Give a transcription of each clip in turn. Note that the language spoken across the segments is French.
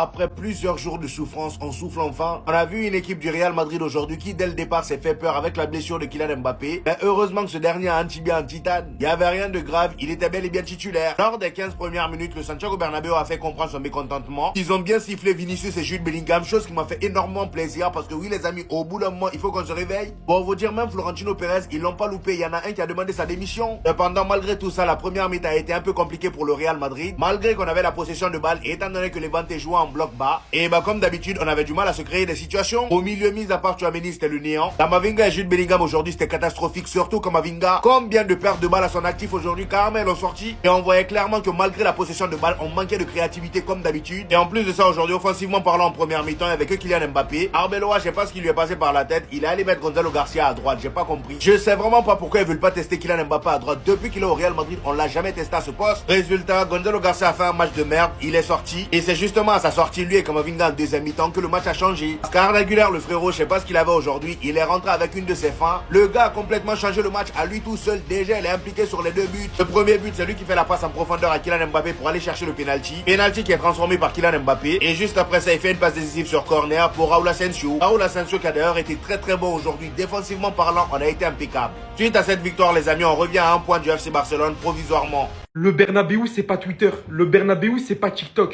Après plusieurs jours de souffrance, on souffle enfin. On a vu une équipe du Real Madrid aujourd'hui qui, dès le départ, s'est fait peur avec la blessure de Kylian Mbappé. Mais heureusement que ce dernier a un tibia en titane. Il n'y avait rien de grave, il était bel et bien titulaire. Lors des 15 premières minutes, le Santiago Bernabéu a fait comprendre son mécontentement. Ils ont bien sifflé Vinicius et Jude Bellingham, chose qui m'a fait énormément plaisir parce que oui les amis, au bout d'un moment, il faut qu'on se réveille. Pour vous dire, même Florentino Pérez, ils l'ont pas loupé. Il y en a un qui a demandé sa démission. Cependant, malgré tout ça, la première mi-temps a été un peu compliquée pour le Real Madrid. Malgré qu'on avait la possession de balle et étant donné que les Levante jouaient en bloc bas. Et comme d'habitude, on avait du mal à se créer des situations. Au milieu, mis à part Tchouaméni, c'était le néant. Kamavinga et Jude Bellingham aujourd'hui, c'était catastrophique. Surtout Kamavinga. Combien de pertes de balles à son actif aujourd'hui, carrément, ils l'ont sorti. Et on voyait clairement que malgré la possession de balles, on manquait de créativité comme d'habitude. Et en plus de ça, aujourd'hui, offensivement parlant, en première mi-temps, il n'y avait que Kylian Mbappé. Arbeloa, je sais pas ce qui lui est passé par la tête. Il est allé mettre Gonzalo Garcia à droite, j'ai pas compris. Je sais vraiment pas pourquoi ils veulent pas tester Kylian Mbappé à droite. Depuis qu'il est au Real Madrid, on l'a jamais testé à ce poste. Résultat, Gonzalo Garcia a fait un match de merde. Il est sorti. Et c'est justement à sa sortie, lui et Kamavinga en deuxième mi-temps, que le match a changé. Scar Aguilar, le frérot, je sais pas ce qu'il avait aujourd'hui. Il est rentré avec une de ses fins. Le gars a complètement changé le match à lui tout seul. Déjà, il est impliqué sur les deux buts. Le premier but, c'est lui qui fait la passe en profondeur à Kylian Mbappé pour aller chercher le penalty. Penalty qui est transformé par Kylian Mbappé. Et juste après ça, il fait une passe décisive sur corner pour Raúl Asensio. Raúl Asensio qui a d'ailleurs été très bon aujourd'hui. Défensivement parlant, on a été impeccable. Suite à cette victoire, les amis, on revient à un point du FC Barcelone provisoirement. Le Bernabéu, c'est pas Twitter. Le Bernabéu, c'est pas TikTok.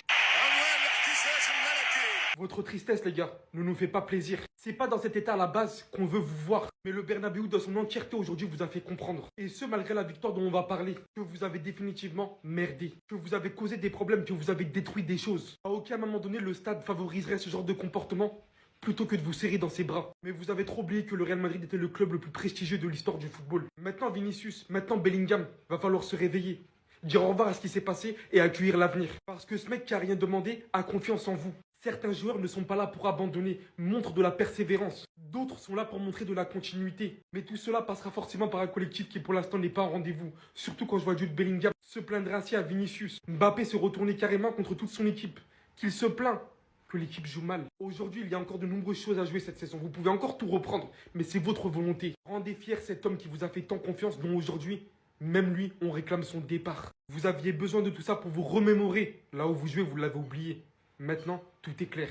Votre tristesse, les gars, ne nous fait pas plaisir. C'est pas dans cet état à la base qu'on veut vous voir. Mais le Bernabéu, dans son entièreté, aujourd'hui, vous a fait comprendre. Et ce, malgré la victoire dont on va parler. Que vous avez définitivement merdé. Que vous avez causé des problèmes, que vous avez détruit des choses. À aucun moment donné, le stade favoriserait ce genre de comportement plutôt que de vous serrer dans ses bras. Mais vous avez trop oublié que le Real Madrid était le club le plus prestigieux de l'histoire du football. Maintenant Vinicius, maintenant Bellingham, va falloir se réveiller. Dire au revoir à ce qui s'est passé et accueillir l'avenir. Parce que ce mec qui a rien demandé a confiance en vous. Certains joueurs ne sont pas là pour abandonner, montrent de la persévérance. D'autres sont là pour montrer de la continuité. Mais tout cela passera forcément par un collectif qui pour l'instant n'est pas en rendez-vous. Surtout quand je vois Jude Bellingham se plaindre ainsi à Vinicius. Mbappé se retourner carrément contre toute son équipe. Qu'il se plaint que l'équipe joue mal. Aujourd'hui, il y a encore de nombreuses choses à jouer cette saison. Vous pouvez encore tout reprendre, mais c'est votre volonté. Rendez fier cet homme qui vous a fait tant confiance, dont aujourd'hui, même lui, on réclame son départ. Vous aviez besoin de tout ça pour vous remémorer. Là où vous jouez, vous l'avez oublié. Maintenant, tout est clair.